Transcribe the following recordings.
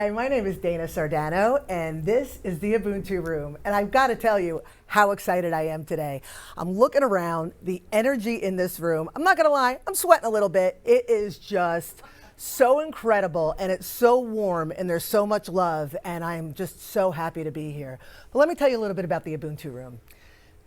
Hi, my name is Dana Sardano, and this is the Ubuntu Room. And I've got to tell you how excited I am today. I'm looking around, the energy in this room. I'm not going to lie, I'm sweating a little bit. It is just so incredible, and it's so warm, and there's so much love, and I'm just so happy to be here. But let me tell you a little bit about the Ubuntu Room.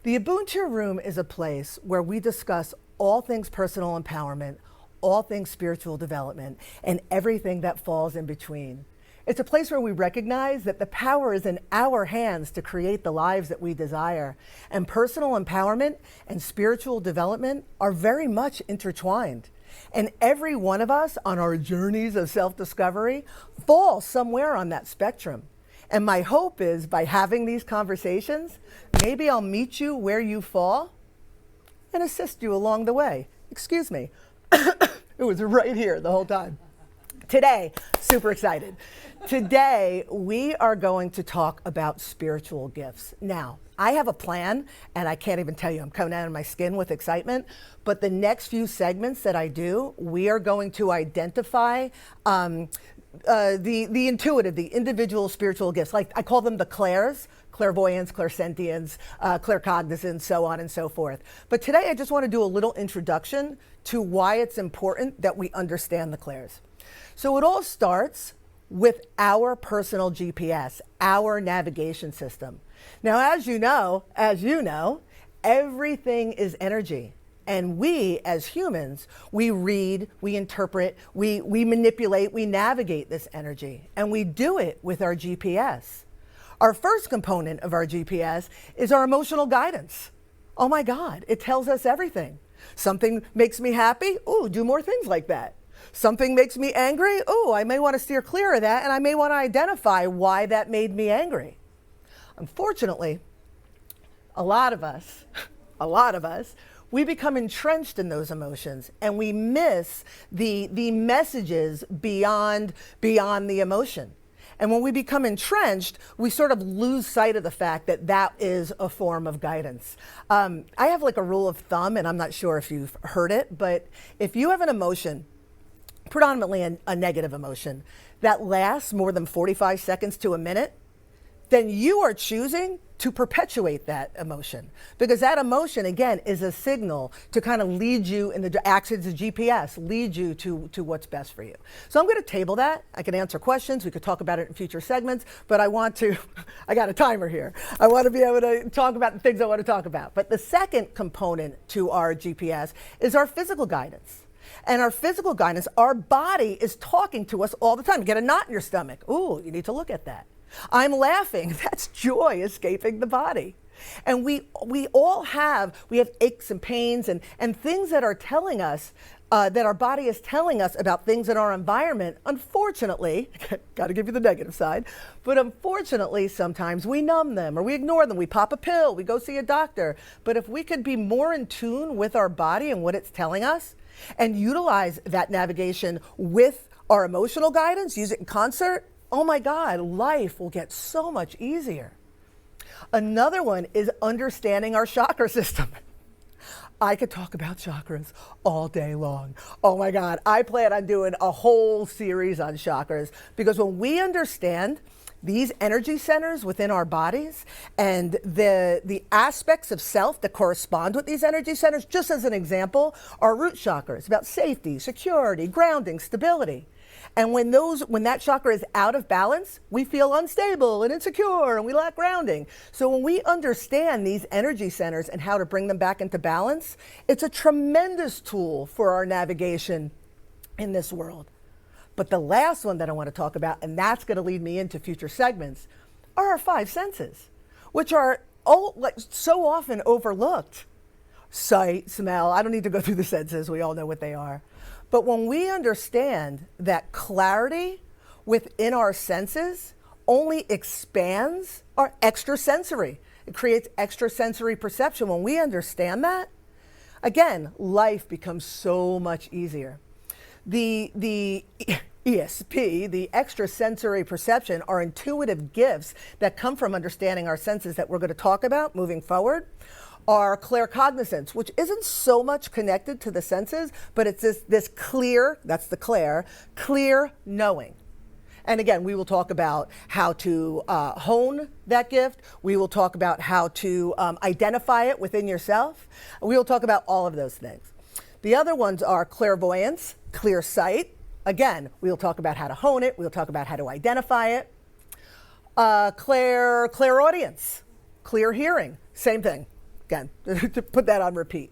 The Ubuntu Room is a place where we discuss all things personal empowerment, all things spiritual development, and everything that falls in between. It's a place where we recognize that the power is in our hands to create the lives that we desire. And personal empowerment and spiritual development are very much intertwined. And every one of us on our journeys of self-discovery falls somewhere on that spectrum. And my hope is by having these conversations, maybe I'll meet you where you fall and assist you along the way. Excuse me. It was right here the whole time. Today, super excited. Today, we are going to talk about spiritual gifts. Now, I have a plan, and I can't even tell you, I'm coming out of my skin with excitement, but the next few segments that I do, we are going to identify the intuitive, the individual spiritual gifts. Like I call them the clairs, clairvoyance, clairsentience, claircognizance, so on and so forth. But today, I just want to do a little introduction to why it's important that we understand the clairs. So it all starts with our personal GPS, our navigation system. Now, as you know, everything is energy. And we, as humans, we read, we interpret, we manipulate, we navigate this energy. And we do it with our GPS. Our first component of our GPS is our emotional guidance. Oh my God, it tells us everything. Something makes me happy, ooh, do more things like that. Something makes me angry, ooh, I may want to steer clear of that, and I may want to identify why that made me angry. Unfortunately, a lot of us, we become entrenched in those emotions, and we miss the messages beyond the emotion. And when we become entrenched, we sort of lose sight of the fact that that is a form of guidance. I have like a rule of thumb, and I'm not sure if you've heard it, but if you have an emotion, predominantly a negative emotion, that lasts more than 45 seconds to a minute, then you are choosing to perpetuate that emotion. Because that emotion, again, is a signal to kind of lead you in the actions of GPS, lead you to what's best for you. So I'm going to table that. I can answer questions. We could talk about it in future segments, but I got a timer here. I want to be able to talk about the things I want to talk about. But the second component to our GPS is our physical guidance. And our physical guidance, our body is talking to us all the time. You get a knot in your stomach. Ooh, you need to look at that. I'm laughing. That's joy escaping the body. And we have aches and pains and things that are telling us, that our body is telling us about things in our environment. Unfortunately, got to give you the negative side, but unfortunately, sometimes we numb them or we ignore them. We pop a pill, we go see a doctor. But if we could be more in tune with our body and what it's telling us, and utilize that navigation with our emotional guidance, use it in concert, oh my God, life will get so much easier. Another one is understanding our chakra system. I could talk about chakras all day long. Oh my God, I plan on doing a whole series on chakras because when we understand these energy centers within our bodies and the aspects of self that correspond with these energy centers, just as an example, our root chakra is about safety, security, grounding, stability. And when that chakra is out of balance, we feel unstable and insecure and we lack grounding. So when we understand these energy centers and how to bring them back into balance, it's a tremendous tool for our navigation in this world. But the last one that I want to talk about, and that's going to lead me into future segments, are our five senses, which are so often overlooked. Sight, smell, I don't need to go through the senses, we all know what they are. But when we understand that clarity within our senses only expands our extrasensory, it creates extrasensory perception. When we understand that, again, life becomes so much easier. The ESP, the extrasensory perception, are intuitive gifts that come from understanding our senses that we're going to talk about moving forward. Our claircognizance, which isn't so much connected to the senses, but it's this clear, that's the clear knowing. And again, we will talk about how to hone that gift. We will talk about how to identify it within yourself. We will talk about all of those things. The other ones are clairvoyance, clear sight. Again, we'll talk about how to hone it. We'll talk about how to identify it. Clairaudience, clear hearing, same thing. Again, to put that on repeat.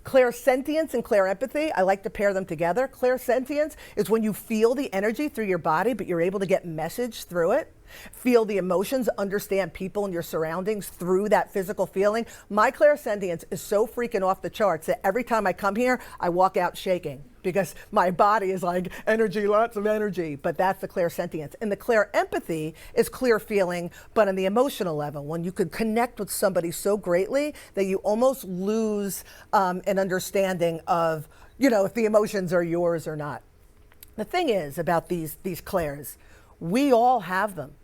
Clairsentience and clairempathy, I like to pair them together. Clairsentience is when you feel the energy through your body, but you're able to get message through it. Feel the emotions, understand people and your surroundings through that physical feeling. My clairsentience is so freaking off the charts that every time I come here, I walk out shaking because my body is like energy, lots of energy, but that's the clairsentience. And the clairempathy is clear feeling, but on the emotional level, when you could connect with somebody so greatly that you almost lose an understanding of, if the emotions are yours or not. The thing is about these clairs, we all have them.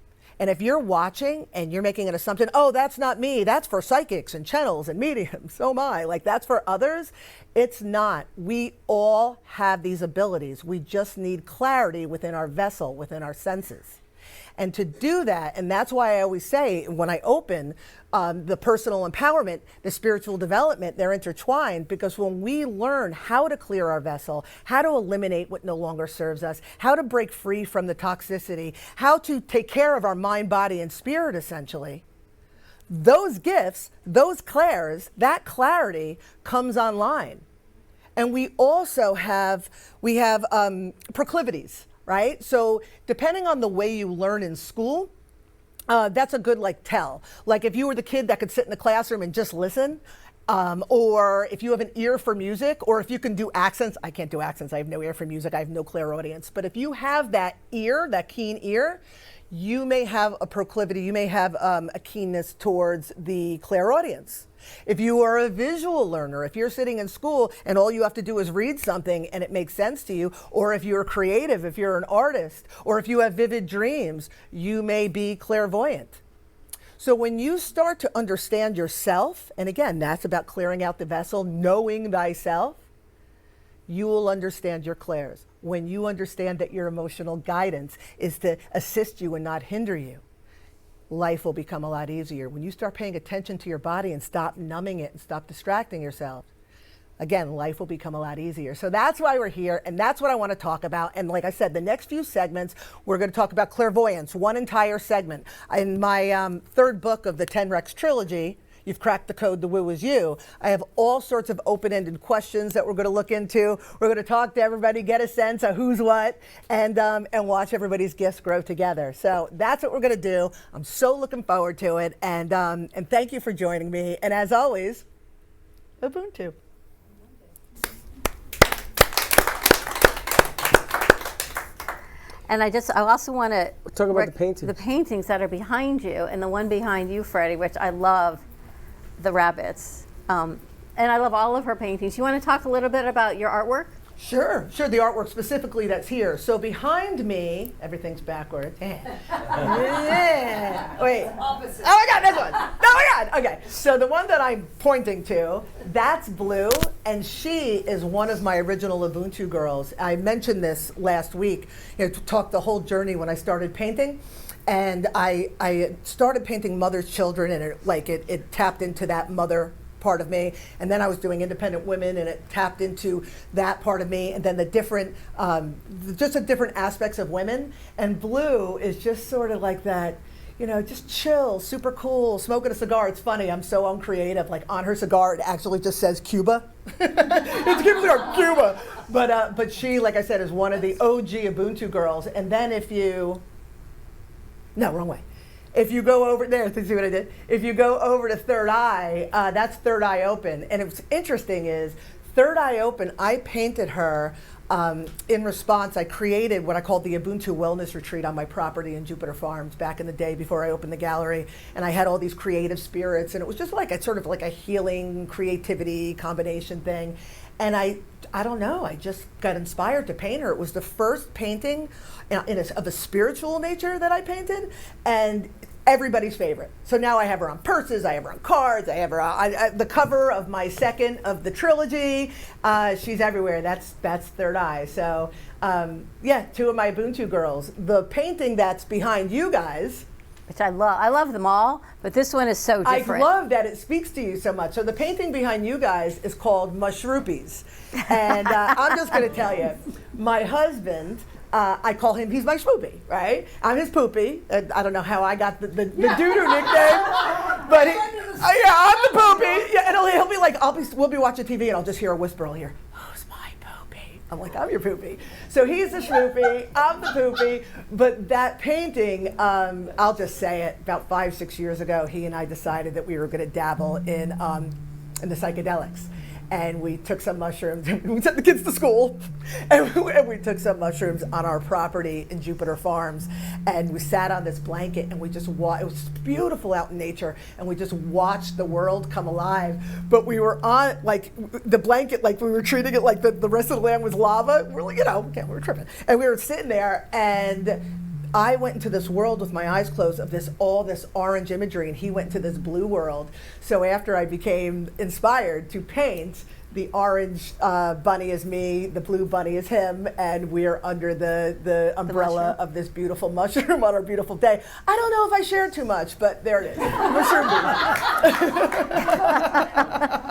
And if you're watching and you're making an assumption, oh, that's not me, that's for psychics and channels and mediums, so am I, like that's for others, it's not. We all have these abilities. We just need clarity within our vessel, within our senses. And to do that, and that's why I always say when I open the personal empowerment, the spiritual development, they're intertwined, because when we learn how to clear our vessel, how to eliminate what no longer serves us, how to break free from the toxicity, how to take care of our mind, body, and spirit, essentially, those gifts, those clairs, that clarity comes online. And we also have, proclivities. Right? So depending on the way you learn in school, that's a good tell. Like if you were the kid that could sit in the classroom and just listen, or if you have an ear for music, or if you can do accents. I can't do accents. I have no ear for music. I have no clairaudience. But if you have that ear, that keen ear, you may have a proclivity. You may have a keenness towards the clairaudience. If you are a visual learner, if you're sitting in school and all you have to do is read something and it makes sense to you, or if you're creative, if you're an artist, or if you have vivid dreams, you may be clairvoyant. So when you start to understand yourself, and again, that's about clearing out the vessel, knowing thyself, you will understand your clairs. When you understand that your emotional guidance is to assist you and not hinder you, life will become a lot easier. When you start paying attention to your body and stop numbing it and stop distracting yourself, again, life will become a lot easier. So that's why we're here, and that's what I want to talk about. And like I said, the next few segments, we're going to talk about clairvoyance, one entire segment. In my third book of the 10 Rex trilogy, You've Cracked the Code, The Woo Is You, I have all sorts of open-ended questions that we're going to look into. We're going to talk to everybody, get a sense of who's what, and watch everybody's gifts grow together. So that's what we're going to do. I'm so looking forward to it, and thank you for joining me. And as always, Ubuntu. And I also want to talk about the paintings. The paintings that are behind you, and the one behind you, Freddie, which I love, the rabbits. And I love all of her paintings. You want to talk a little bit about your artwork? Sure, the artwork specifically that's here. So behind me, everything's backward. Yeah. Wait. Opposite. Oh my God, this one. Oh my God. Okay. So the one that I'm pointing to, that's Blue, and she is one of my original Ubuntu girls. I mentioned this last week, to talk the whole journey when I started painting. And I started painting mother's children, and it tapped into that mother part of me, and then I was doing independent women, and it tapped into that part of me, and then the different aspects of women. And Blue is just sort of like that, just chill, super cool, smoking a cigar. It's funny, I'm so uncreative. Like on her cigar, it actually just says Cuba. It's Cuba. But she, like I said, is one of the OG Ubuntu girls. And then wrong way. If you go over there, see what I did? If you go over to Third Eye, that's Third Eye Open. And what's interesting is Third Eye Open, I painted her in response. I created what I called the Ubuntu Wellness Retreat on my property in Jupiter Farms back in the day before I opened the gallery. And I had all these creative spirits, and it was just like a healing creativity combination thing. And I don't know, I just got inspired to paint her. It was the first painting of a spiritual nature that I painted. And everybody's favorite. So now I have her on purses, I have her on cards, I have her on the cover of my second of the trilogy. She's everywhere. That's Third Eye. So yeah, 2 of my Ubuntu girls. The painting that's behind you guys, which I love. I love them all, but this one is so different. I love that it speaks to you so much. So the painting behind you guys is called Mushroopies. And I'm just going to tell you, my husband, I call him, he's my schmoopy, right? I'm his poopy. I don't know how I got the doo-doo nickname, but yeah, I'm the poopy. Yeah, and he'll be like, we'll be watching TV and I'll just hear a whisper. I'll hear, who's my poopy? I'm like, I'm your poopy. So he's the schmoopy, I'm the poopy. But that painting, I'll just say it, about 5-6 years ago, he and I decided that we were going to dabble in the psychedelics. And we took some mushrooms, and we sent the kids to school, and we took some mushrooms on our property in Jupiter Farms, and we sat on this blanket, and we just it was beautiful out in nature, and we just watched the world come alive. But we were on, like, the blanket, like we were treating it like the rest of the land was lava. We're like, we were tripping. And we were sitting there, and I went into this world with my eyes closed of all this orange imagery, and he went into this blue world. So after I became inspired to paint, the orange bunny is me, the blue bunny is him, and we're under the umbrella of this beautiful mushroom on our beautiful day. I don't know if I shared too much, but there it is. Mushroom.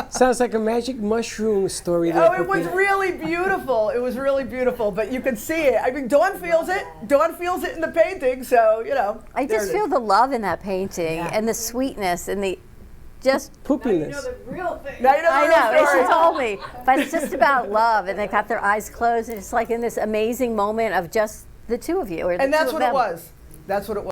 Sounds like a magic mushroom story. Oh, it was really beautiful. It was really beautiful, but you can see it. I mean, Dawn feels it. Dawn feels it in the painting, so, I just feel the love in that painting and the sweetness and the just poopiness. Now you know the real thing. I know, she told me. But it's just about love, and they got their eyes closed, and it's like in this amazing moment of just the two of you. And that's what it was. That's what it was.